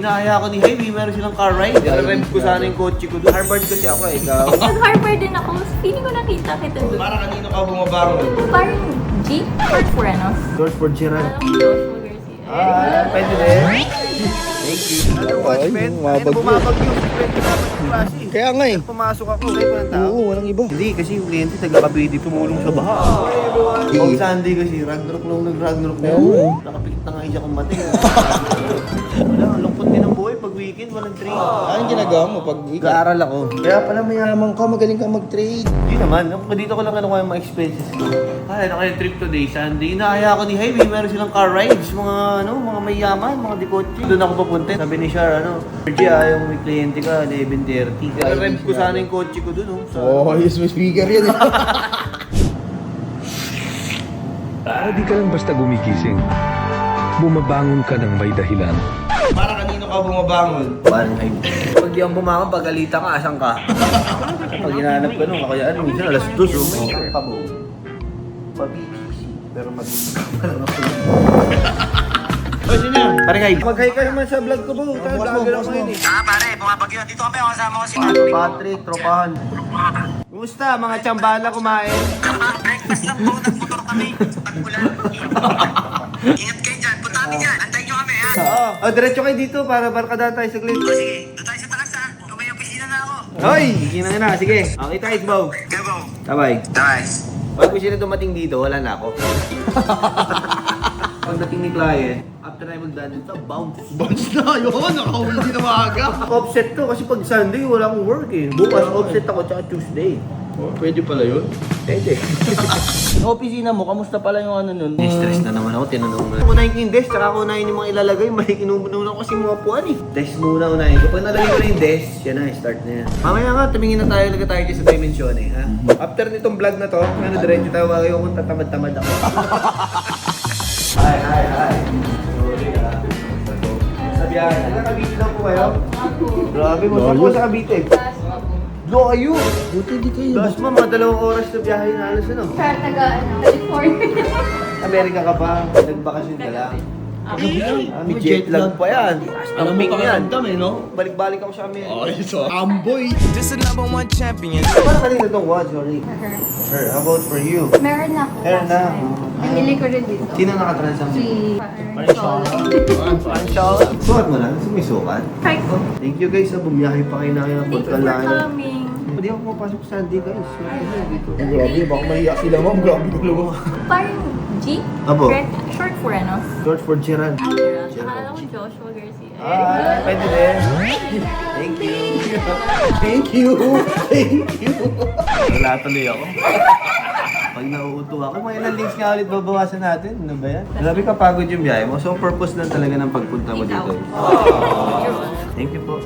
inaaya ko ni Jaime, meron silang car ride. Nare-rent ko sana yung kotse ko doon. Harvard kasi ako eh, ikaw. Nag-Harvard din ako. Feeling ko nakita kita doon. Para kanino ka bumabangon? Parang G? Short for ano? George Forgeran. Alam ko Joshua Garcia. Pwede din. Thank you. Ano, watchman? Ayun, bumabagyo. Klase. Kaya nga eh. Pumasok ako. Ay, walang tao. Oo, walang iba. Hindi, kasi yung kliyente taga-Cavite tumulong sa baha. Pag Sunday kasi, Ragnarok lang nag-Ragnarok na Oo. yun. Nakapikit na nga siya kung mati. Wala, ang lungkot din ang buhay pag weekend, walang trade. Anong ginagawa mo pag weekend? Nag-aaral ako. Kaya pala Mayaman ka, magaling ka mag-trade. Hindi naman, dito ko lang yung mga expenses ko. Ay, ano kaya trip today, Sunday. Inaaya ko ni Jaime, meron silang car rides, mga mayaman, mga dikotse. Doon ako papunta. Sabi ni Shar, Sergi, yung may kliyente ka, 11:30. Nare-rent ko sana yung kotse ko doon, Yes, may speaker yan eh. Di ka lang basta gumigising. Bumabangon ka ng may dahilan. Para kanino ka bumabangon? One-time. Pag di ang bumangon, pagalita ka, asan ka? Pag hinahanap ka nung kakayaan, minsan alas 2, pabo. Pabibisi. Pero mag-isip ka lang ako. Oy, sino yan? Pare kayo. Mag-hi ka naman sa vlog ko po. Gagawin ako yun eh. Pare, bumabagyo. Dito kami, kasama ko si Patrick, tropahan. Kumusta? Mga tsambala kumain? Breakfast lang po, nagmotor kami. Pag-ulan. Ingat kayo dyan. Punta kami dyan. Antayin nyo kami, ha? Oo. Diretso kayo dito para barkada tayo saglit. O sige, doon tayo sa taas, ha? Kung may opisina na ako. Hoy! Sige na. Sige. Kita kayo, Bow. Go, go. Bye-bye. Nice. Pag ko sila dumating dito, wala na ako. Pagdating ni client, after na magdadal ito, bounce. Bounce na yun, nakauwi na maaga. Offset to kasi pag Sunday, wala akong work eh. Bukas, offset ako tsaka Tuesday. Oh, pwede pala yun. Pwede. Yung opisina mo, kamusta pala yung ano nun? Stress na naman ako, tinanong na. Unahin ko yung desk, tsaka unahin yung mga ilalagay. Makikinunan ko kasi mga puwan eh. Desk muna unahin ko. Pag nalagay ko na yung desk, yan na, start na yan. Mamaya nga, tumingin na tayo, laga tayo dyan sa Dimension eh. Ha? After nitong vlog na to, diretso tayo, ayaw kung tatamad-tamad ako. Hi. Sorry ah. Sa biyahe. Nagkakabiti lang po kayo? Grabe mo. Saan po sa Cavite? Layo! Buti di kayo. Plus ma, mga 2 oras na biyahe na alas ano? Sa California. Amerika ka pa, nagbakasyon ka lang. May jet lag pa yan. Alam mo Stamping yan. pakiramdam eh, no? Balik-balik ako sa Amerika. Ay, so amboy. This is number one champion. Para kanina itong watch, sorry. Sir, how about for you? Meron na ako. Meron na. Namili ko rin dito. Sino nakatransact? Si Anshal. Sukat mo na? May sukat? Try ko. Thank you guys, bumiyahe pa kayo na kayo ng Thank you for Pagkalaya. coming. Hindi ako pumapasok sa Sunday guys. Dito. Grabe, baka mahiya sila ma'am. Grabe ko lang. Parang G? Apo. Short for ano? George Forgeran. Akala ko Joshua Garcia. Pwede din. Thank you. Thank you. Thank you. Wala tuloy ako. Pag nauuto ako, may ilang links nga ulit babawasan natin. Ano ba yan? Grabe kapagod yung biyahe mo. So, purpose lang talaga ng pagpunta mo dito. Thank you po.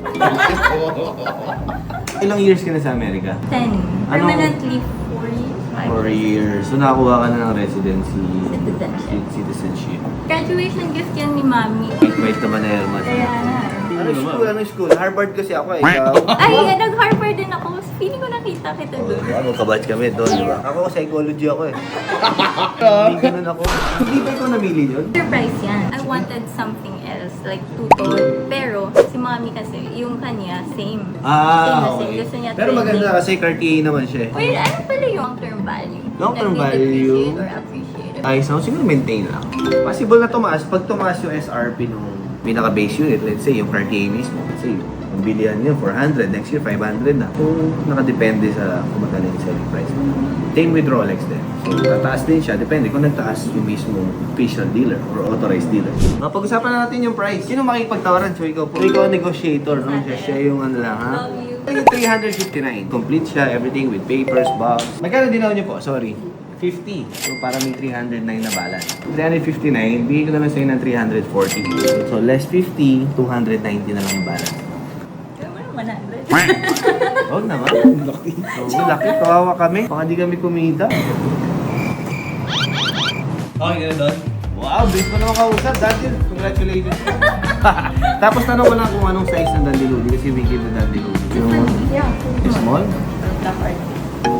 Ilang years ka na sa Amerika? 10. Permanently 4 years. 4 years. So, nakakuha ka na ng residency. Citizenship. Citizenship. Graduation gift yan ni Mami. Wait naman na Herman. Kaya na. Anong school? Harvard kasi ako eh. Ikaw? Ay, nag-Harvard din ako. Feeling ko nakita kita doon. Magkabatch kami doon, di ba? Ako, psychology ako eh. Hindi ganun ako. Hindi ba ikaw namili yun? Surprise yan. I wanted something else, like tutol. Pero, si Mami kasi, yung kanya, same. Same na same. Gusto niya Pero maganda trending. kasi Cartier naman siya eh. Wait, ano pala yung long-term value? Long-term That value? we appreciate or appreciate it? Ay, so siguro maintain lang. Possible na tumaas. Pag tumaas yung SRP nung pinaka-base unit, let's say yung Cartier mismo, let's say, ang bilihan nyo, 400, next year 500 na. Kung nakadepende sa kung magkano yung selling price. Same with Rolex din. So, tataas din siya. Depende kung nagtaas yung mismo official dealer or authorized dealer. Mapag-usapan na natin yung price. Sino makikipagtawaran? So, ikaw po. Ikaw ang negotiator, no? Siya yung ano lang, ha? Love you. Yung 359. Complete siya, everything with papers, box. Magkano dinaw niyo po? Sorry. 50. So, para may 309 na balance. 359, bigay ko naman sa'yo ng 340. So, less 50, 290 na lang yung balance. Gawin mo 100. Huwag naman. Laki. So, laki. Kawawa kami. Baka di kami kumita. Okay, gano'n doon. Wow, bilis mo naman kausap. Daniel, congratulations. Tapos tanong ko lang kung anong size ng Dandiludi kasi we give the Dandiludi. Yung Yeah. small? Black art.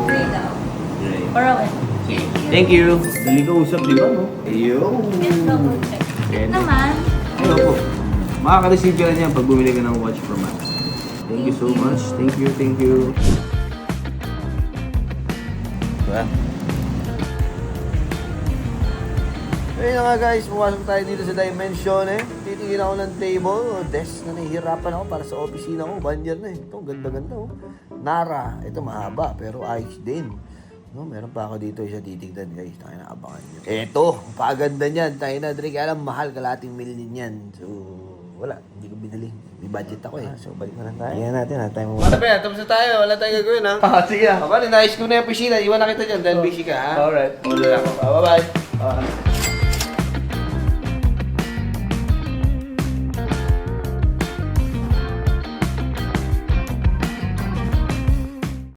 Free daw. Great. Or okay. Thank you. Dali ka usap, di ba, no? Ayun. Yes, double check. Pwede. Naman. Ayun po. Makaka-receive ka na yan pag bumili ka ng watch from us. Thank you so much. Thank you, thank you. Diba? Ayun na nga guys, pumasok tayo dito sa Dimension eh. Titingin ako ng table o desk na nahihirapan ako para sa opisina ko. Bandier na eh. Ito, ganda-ganda oh. Nara. Ito mahaba pero ayos din. No, meron pa ako dito isa titignan guys. Tayo na abangan nyo. Eto, paganda niyan. Tayo na, Drake. Alam, mahal, kalating million yan. So, wala. Hindi ko binili. May budget ako eh. So, balik na lang tayo. Tingnan natin ha. Tayo mo. Mata pa, tapos na tayo. Wala tayong gagawin ha. Sige. Bali, nais ko na yung piscina. Iwan na kita dyan dahil busy ka ha. Alright. Bye-bye.